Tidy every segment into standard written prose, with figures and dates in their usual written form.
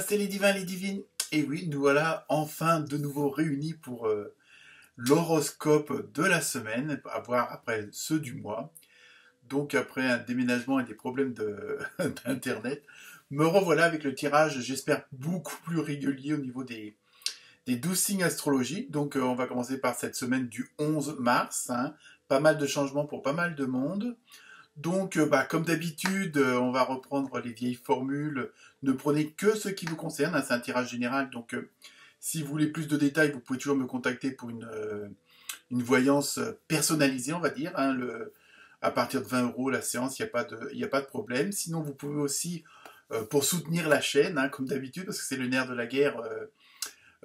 Namasté les divins, les divines. Et oui, nous voilà enfin de nouveau réunis pour l'horoscope de la semaine, à voir après ceux du mois. Donc après un déménagement et des problèmes d'internet, me revoilà avec le tirage, j'espère, beaucoup plus régulier au niveau des 12 signes astrologiques. Donc on va commencer par cette semaine du 11 mars. Pas mal de changements pour pas mal de monde. Donc, comme d'habitude, on va reprendre les vieilles formules. Ne prenez que ce qui vous concerne. C'est un tirage général. Donc, si vous voulez plus de détails, vous pouvez toujours me contacter pour une voyance personnalisée, on va dire. À partir de 20 € la séance, il n'y a pas de problème. Sinon, vous pouvez aussi, pour soutenir la chaîne, comme d'habitude, parce que c'est le nerf de la guerre,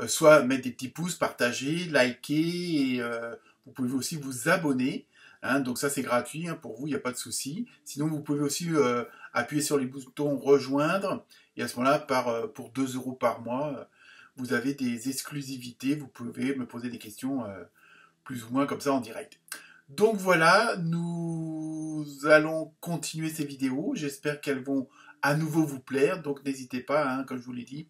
soit mettre des petits pouces, partager, liker, et vous pouvez aussi vous abonner. Donc ça c'est gratuit pour vous, il n'y a pas de souci. Sinon vous pouvez aussi appuyer sur les boutons rejoindre et à ce moment-là pour 2 € par mois, vous avez des exclusivités, vous pouvez me poser des questions plus ou moins comme ça en direct. Donc voilà, nous allons continuer ces vidéos, j'espère qu'elles vont à nouveau vous plaire, donc n'hésitez pas, comme je vous l'ai dit,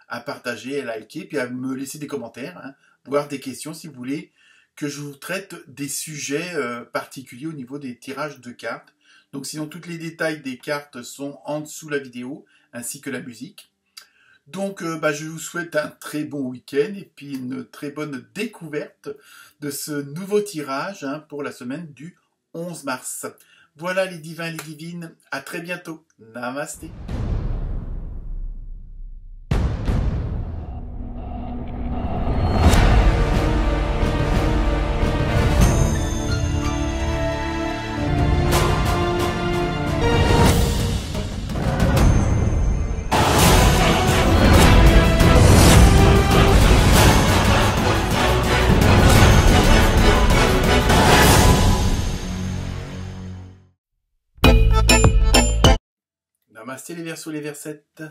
à partager, à liker, puis à me laisser des commentaires, voire des questions si vous voulez que je vous traite des sujets particuliers au niveau des tirages de cartes. Donc sinon, tous les détails des cartes sont en dessous de la vidéo, ainsi que la musique. Donc je vous souhaite un très bon week-end et puis une très bonne découverte de ce nouveau tirage pour la semaine du 11 mars. Voilà les divins et les divines, à très bientôt. Namasté. Namasté les Verseaux, les Versettes.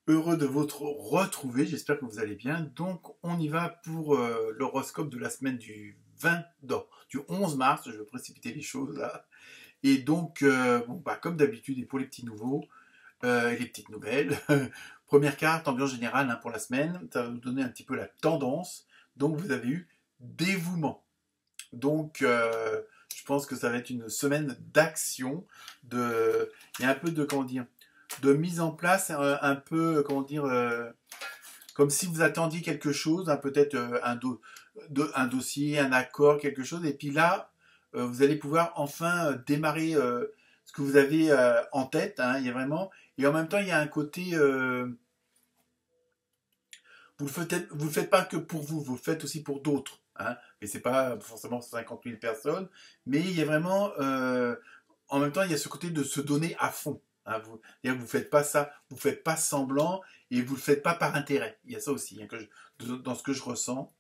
Heureux de vous retrouver, j'espère que vous allez bien. Donc on y va pour l'horoscope de la semaine du 11 mars, je vais précipiter les choses là. Et donc, comme d'habitude, et pour les petits nouveaux, et les petites nouvelles, première carte, ambiance générale pour la semaine, ça va vous donner un petit peu la tendance. Donc vous avez eu dévouement. Donc je pense que ça va être une semaine d'action, il y a un peu de, de mise en place, un peu, comme si vous attendiez quelque chose, peut-être un dossier, un accord, quelque chose, et puis là, vous allez pouvoir enfin démarrer ce que vous avez en tête, il y a vraiment, et en même temps, il y a un côté, vous le faites pas que pour vous, vous le faites aussi pour d'autres. Mais c'est pas forcément 50 000 personnes, mais il y a vraiment, en même temps, il y a ce côté de se donner à fond. Vous faites pas ça, vous faites pas semblant et vous le faites pas par intérêt. Il y a ça aussi dans ce que je ressens.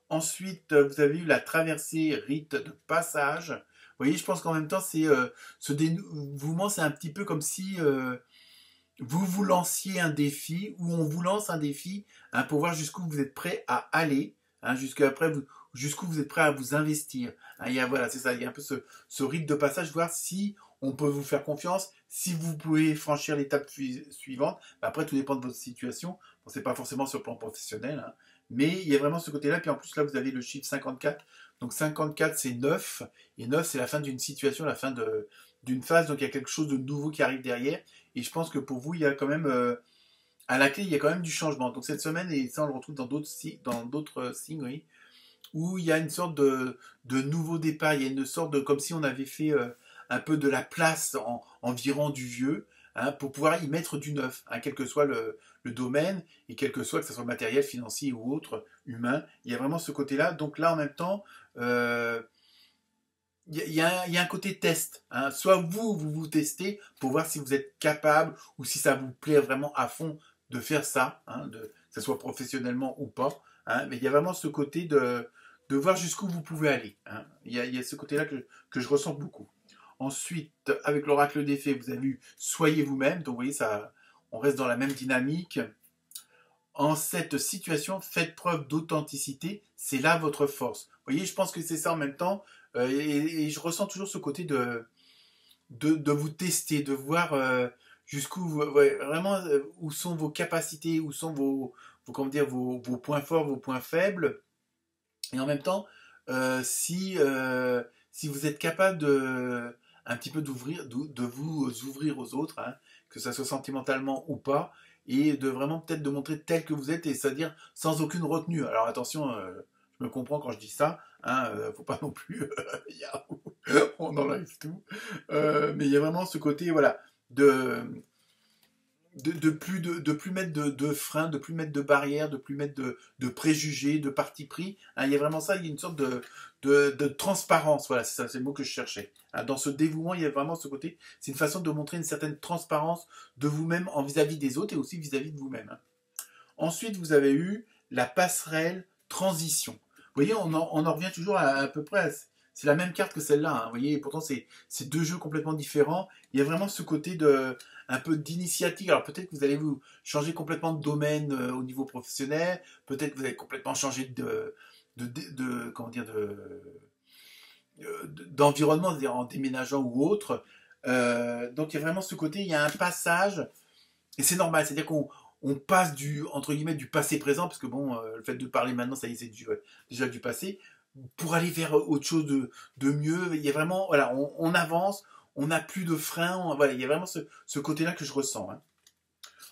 Ensuite, vous avez eu la traversée rite de passage. Vous voyez, je pense qu'en même temps, ce dénouement, c'est un petit peu comme si vous vous lanciez un défi ou on vous lance un défi pour voir jusqu'où vous êtes prêt à aller. Jusqu'où vous êtes prêt à vous investir. Voilà, c'est ça, il y a un peu ce rite de passage, voir si on peut vous faire confiance, si vous pouvez franchir l'étape suivante. Après, tout dépend de votre situation. Bon, c'est pas forcément sur le plan professionnel, mais il y a vraiment ce côté-là. Puis en plus, là, vous avez le chiffre 54. Donc 54, c'est 9. Et 9, c'est la fin d'une situation, la fin d'une phase. Donc il y a quelque chose de nouveau qui arrive derrière. Et je pense que pour vous, il y a quand même... à la clé, il y a quand même du changement. Donc cette semaine, et ça on le retrouve dans d'autres signes, oui, où il y a une sorte de nouveau départ. Il y a une sorte de, comme si on avait fait un peu de la place environ du vieux, pour pouvoir y mettre du neuf, quel que soit le domaine, et quel que soit, que ce soit matériel, financier ou autre, humain. Il y a vraiment ce côté-là. Donc là, en même temps, il y a un côté test. Soit vous testez pour voir si vous êtes capable ou si ça vous plaît vraiment à fond de faire ça, que ce soit professionnellement ou pas. Mais il y a vraiment ce côté de voir jusqu'où vous pouvez aller. Il y a ce côté-là que je ressens beaucoup. Ensuite, avec l'oracle des fées, vous avez vu « Soyez vous-même ». Donc vous voyez, on reste dans la même dynamique. En cette situation, faites preuve d'authenticité. C'est là votre force. Vous voyez, je pense que c'est ça en même temps. Et je ressens toujours ce côté de vous tester, de voir jusqu'où ouais, vraiment où sont vos capacités, où sont comment dire, vos points forts, vos points faibles, et en même temps, si vous êtes capable un petit peu de vous ouvrir aux autres, hein, que ça soit sentimentalement ou pas, et de vraiment peut-être de montrer tel que vous êtes, et c'est-à-dire sans aucune retenue. Alors attention, je me comprends quand je dis ça, hein, faut pas non plus, on enlève tout, mais il y a vraiment ce côté, voilà, de de plus mettre de freins, de plus mettre de barrières, de plus mettre de préjugés, de parti pris. Hein, il y a vraiment ça, il y a une sorte de transparence, voilà, c'est ça, c'est le mot que je cherchais. Hein, dans ce dévouement, il y a vraiment ce côté, c'est une façon de montrer une certaine transparence de vous-même en vis-à-vis des autres et aussi vis-à-vis de vous-même. Hein. Ensuite, vous avez eu la passerelle transition. Vous voyez, on en revient toujours à peu près. C'est la même carte que celle-là. Hein, vous voyez, pourtant, c'est deux jeux complètement différents. Il y a vraiment ce côté un peu d'initiative. Alors peut-être que vous allez vous changer complètement de domaine au niveau professionnel. Peut-être que vous allez complètement changer comment dire, d'environnement, c'est-à-dire en déménageant ou autre. Donc il y a vraiment ce côté, il y a un passage, et c'est normal, c'est-à-dire qu'on passe entre guillemets, du passé présent, parce que bon, le fait de parler maintenant, ça y est, c'est déjà du passé, pour aller vers autre chose de mieux. Il y a vraiment, voilà, on avance, on n'a plus de frein, voilà, il y a vraiment ce côté-là que je ressens. Hein.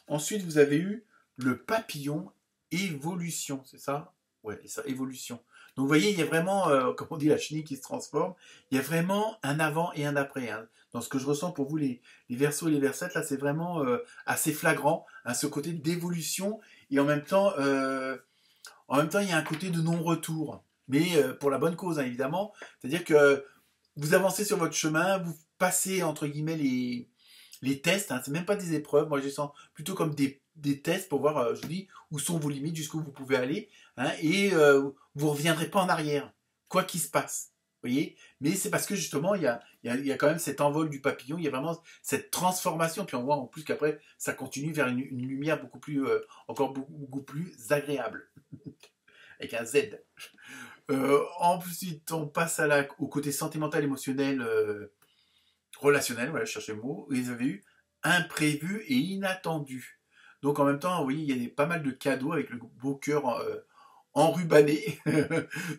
Ensuite, vous avez eu le papillon évolution, c'est ça? Ouais, ça, évolution. Donc vous voyez, il y a vraiment, comme on dit, la chenille qui se transforme, il y a vraiment un avant et un après. Hein. Dans ce que je ressens pour vous, les Verseaux et les Versettes, là, c'est vraiment assez flagrant, hein, ce côté d'évolution, et en même temps, il y a un côté de non-retour. Mais pour la bonne cause, hein, évidemment. C'est-à-dire que vous avancez sur votre chemin, vous passez, entre guillemets, les tests. Hein, c'est même pas des épreuves. Moi, je les sens plutôt comme des tests pour voir, je vous dis, où sont vos limites, jusqu'où vous pouvez aller. Hein, et vous ne reviendrez pas en arrière, quoi qu'il se passe. Vous voyez. Mais c'est parce que justement, il y a quand même cet envol du papillon, il y a vraiment cette transformation. Puis on voit en plus qu'après, ça continue vers une lumière beaucoup plus, encore beaucoup plus agréable. Avec un Z. Ensuite, on passe au côté sentimental, émotionnel, relationnel, voilà, je cherchais le mot. Ils avaient eu imprévu et inattendu. Donc en même temps, vous voyez, il y a pas mal de cadeaux avec le beau cœur enrubanné.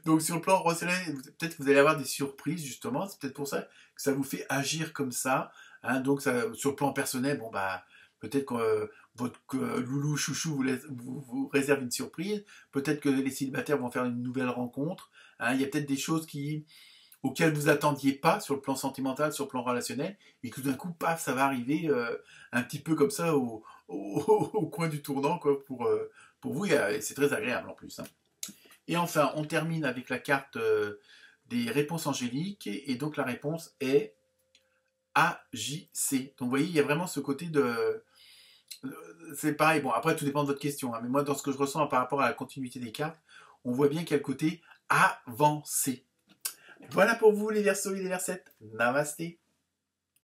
Donc sur le plan relationnel, peut-être que vous allez avoir des surprises, justement. C'est peut-être pour ça que ça vous fait agir comme ça. Hein. Donc ça, sur le plan personnel, bon bah peut-être que votre loulou chouchou vous réserve une surprise. Peut-être que les célibataires vont faire une nouvelle rencontre. Hein. Il y a peut-être des choses auxquelles vous attendiez pas sur le plan sentimental, sur le plan relationnel, et que tout d'un coup, paf, ça va arriver un petit peu comme ça au coin du tournant, quoi, pour vous, et c'est très agréable en plus. Hein. Et enfin, on termine avec la carte des réponses angéliques, et donc la réponse est AJC. Donc vous voyez, il y a vraiment ce côté c'est pareil, bon, après tout dépend de votre question, hein, mais moi, dans ce que je ressens par rapport à la continuité des cartes, on voit bien qu'il y a le côté avancé. Voilà pour vous les Verseaux et les Versettes. Namasté.